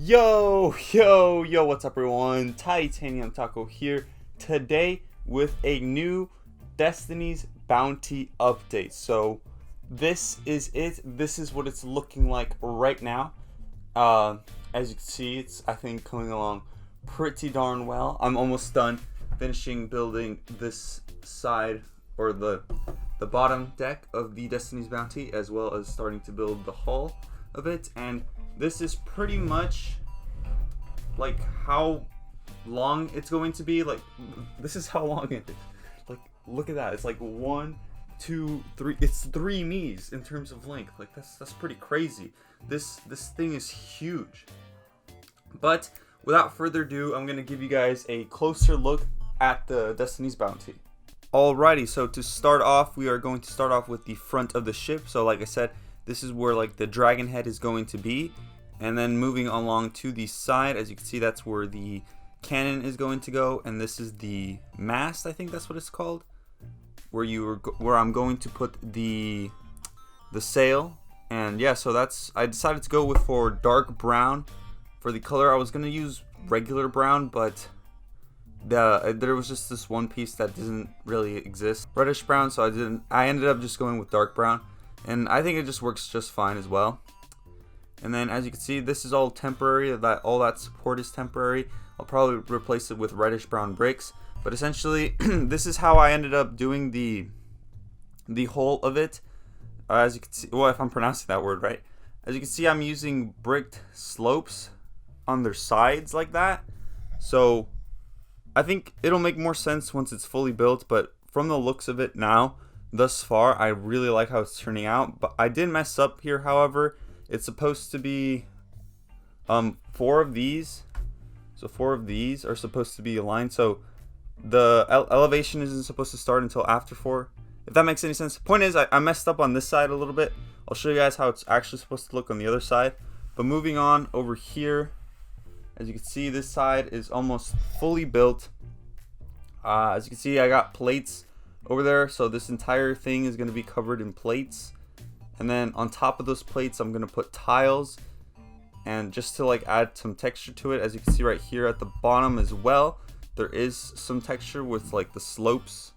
Yo, what's up everyone? Titanium Taco here today with a new Destiny's Bounty update. So this is it. This is what it's looking like right now. As you can see, it's I think coming along pretty darn well. I'm almost done finishing building this side or the bottom deck of the Destiny's Bounty, as well as starting to build the hull of it. And this is pretty much like how long it's going to be. Like, this is how long it is. Like, look at that. It's like 1, 2, 3. It's 3 me's in terms of length. Like, that's pretty crazy. This thing is huge. But without further ado, I'm gonna give you guys a closer look at the Destiny's Bounty. Alrighty, so to start off, we are going to start off with the front of the ship. So like I said, this is where like the dragon head is going to be, and then moving along to the side, as you can see, that's where the cannon is going to go, and this is the mast, I think that's what it's called, where I'm going to put the sail. And yeah, so I decided to go for dark brown for the color. I was gonna use regular brown, but there was just this one piece that doesn't really exist, reddish brown, so I ended up just going with dark brown, and I think it just works just fine as well. And then as you can see, this is all temporary. All that support is temporary. I'll probably replace it with reddish brown bricks, but essentially this is how I ended up doing the whole of it. As you can see, well, if I'm pronouncing that word right, as you can see, I'm using bricked slopes on their sides like that. So I think it'll make more sense once it's fully built, but from the looks of it now, thus far, I really like how it's turning out. But I did mess up here, however. It's supposed to be 4 of these. So 4 of these are supposed to be aligned. So the elevation isn't supposed to start until after 4. If that makes any sense. Point is, I messed up on this side a little bit. I'll show you guys how it's actually supposed to look on the other side. But moving on over here, as you can see, this side is almost fully built. As you can see, I got plates over there, so this entire thing is going to be covered in plates. And then on top of those plates, I'm going to put tiles, and just to like add some texture to it. As you can see right here at the bottom as well, there is some texture with like the slopes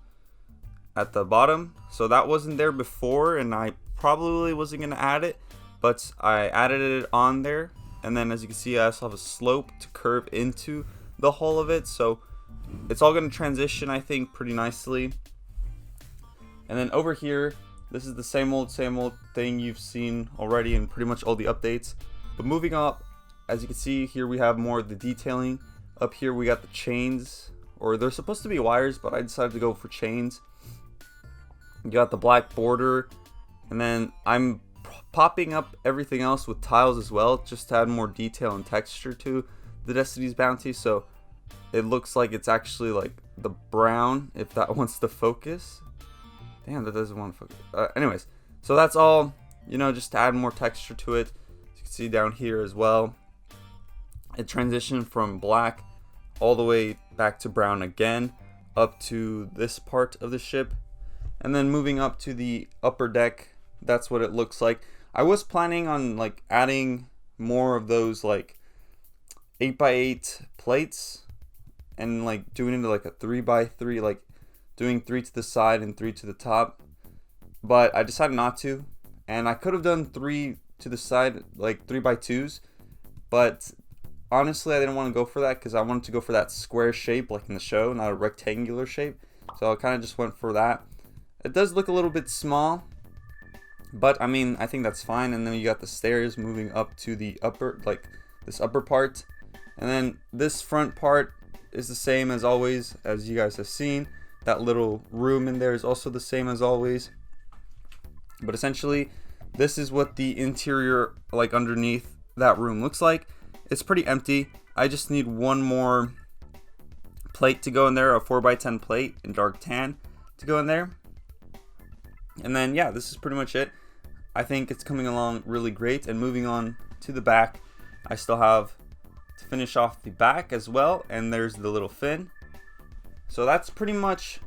at the bottom. So that wasn't there before, and I probably wasn't going to add it, but I added it on there. And then as you can see, I also have a slope to curve into the hull of it, so it's all going to transition, I think, pretty nicely. And then over here, this is the same old thing you've seen already in pretty much all the updates. But moving up, as you can see here, we have more of the detailing. Up here we got the chains, or they're supposed to be wires, but I decided to go for chains. You got the black border, and then I'm popping up everything else with tiles as well, just to add more detail and texture to the Destiny's Bounty. So it looks like it's actually like the brown, if that wants to focus. Damn, that doesn't want to focus. Anyways, so that's all, just to add more texture to it. As you can see down here as well, it transitioned from black all the way back to brown again, up to this part of the ship. And then moving up to the upper deck, that's what it looks like. I was planning on like adding more of those like 8x8 plates and like doing it into like a 3x3, like doing 3 to the side and 3 to the top, but I decided not to. And I could have done 3 to the side, like 3x2s, but honestly I didn't want to go for that because I wanted to go for that square shape like in the show, not a rectangular shape. So I kind of just went for that. It does look a little bit small, but I mean, I think that's fine. And then you got the stairs moving up to the upper, like this upper part. And then this front part is the same as always, as you guys have seen. That little room in there is also the same as always. But essentially, this is what the interior, like underneath that room, looks like. It's pretty empty. I just need one more plate to go in there, a 4x10 plate in dark tan to go in there. And then yeah, this is pretty much it. I think it's coming along really great. And moving on to the back, I still have to finish off the back as well, and there's the little fin. So that's pretty much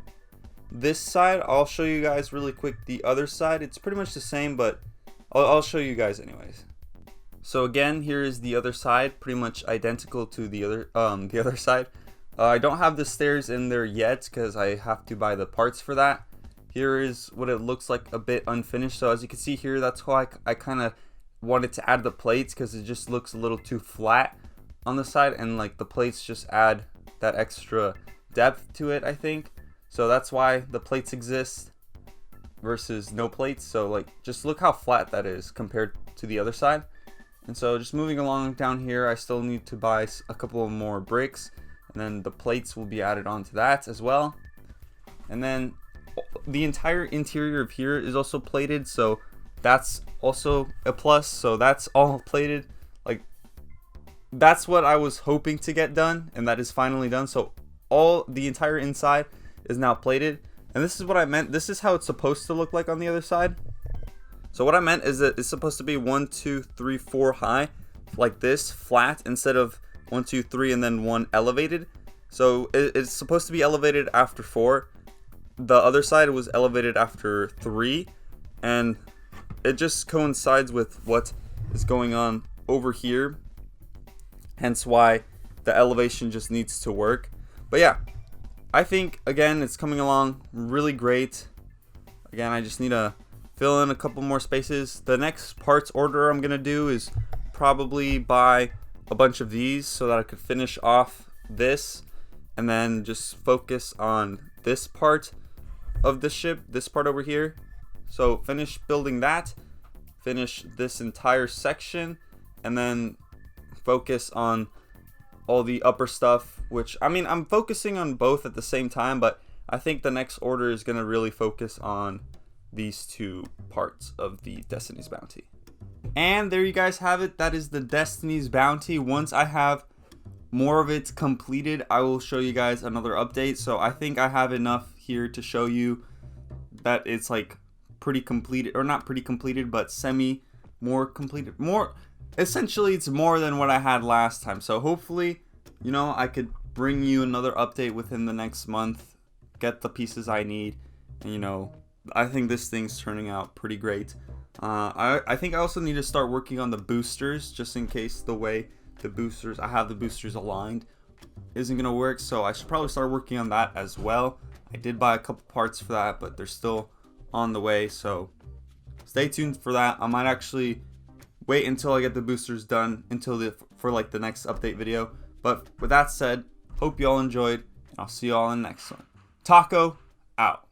this side. I'll show you guys really quick the other side. It's pretty much the same, but I'll show you guys anyways. So again, here is the other side, pretty much identical to the other side. I don't have the stairs in there yet because I have to buy the parts for that. Here is what it looks like, a bit unfinished. So as you can see here, that's why I kind of wanted to add the plates, because it just looks a little too flat on the side, and like the plates just add that extra depth to it, I think. So that's why the plates exist versus no plates. So like, just look how flat that is compared to the other side. And so just moving along down here, I still need to buy a couple of more bricks, and then the plates will be added onto that as well. And then the entire interior of here is also plated, so that's also a plus. So that's all plated. Like, that's what I was hoping to get done, and that is finally done. So the entire inside is now plated, and this is what I meant. This is how it's supposed to look like on the other side. So what I meant is that it's supposed to be 1, 2, 3, 4 high, like this, flat, instead of 1, 2, 3 and then 1 elevated. So it's supposed to be elevated after 4. The other side was elevated after 3, and it just coincides with what is going on over here, hence why the elevation just needs to work. But yeah, I think again it's coming along really great. Again, I just need to fill in a couple more spaces. The next parts order I'm gonna do is probably buy a bunch of these so that I could finish off this, and then just focus on this part of the ship, this part over here. So finish building that, finish this entire section, and then focus on all the upper stuff, which, I mean, I'm focusing on both at the same time, but I think the next order is gonna really focus on these two parts of the Destiny's Bounty. And there you guys have it. That is the Destiny's Bounty. Once I have more of it completed, I will show you guys another update. So I think I have enough here to show you that it's like pretty completed, or not pretty completed, but more completed. Essentially it's more than what I had last time. So hopefully, you know, I could bring you another update within the next month, get the pieces I need, and you know, I think this thing's turning out pretty great. I think I also need to start working on the boosters, just in case the way I have the boosters aligned isn't gonna work. So I should probably start working on that as well. I did buy a couple parts for that, but they're still on the way, so stay tuned for that. I might actually wait until I get the boosters done for like the next update video. But with that said, hope you all enjoyed, and I'll see you all in the next one. Taco out.